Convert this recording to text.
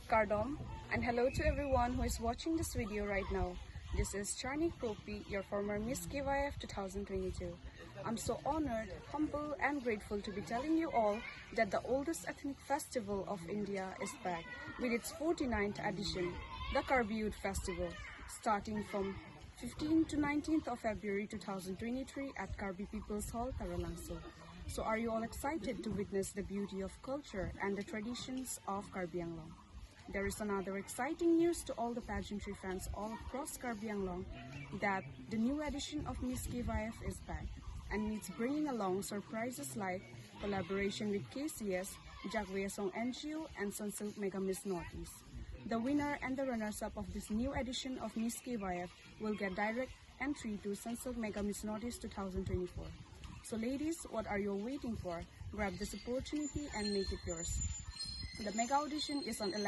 Kardom, and hello to everyone who is watching this video right now. This is Charni Kropi, your former Miss KYF 2022. I'm so honored, humble and grateful to be telling you all that the oldest ethnic festival of India is back with its 49th edition, the KARBI Youth Festival, starting from 15th to 19th of February 2023 at KARBI People's Hall, Taralangso. So are you all excited to witness the beauty of culture and the traditions of KARBI Anglong? There is another exciting news to all the pageantry fans all across KARBI Anglong that the new edition of Miss KYF is back, and it's bringing along surprises like collaboration with KCS, Jagwesong NGO, and Sunsilk Mega Miss Northeast. The winner and the runners-up of this new edition of Miss KYF will get direct entry to Sunsilk Mega Miss Northeast 2024. So ladies, what are you waiting for? Grab this opportunity and make it yours. The mega audition is on 11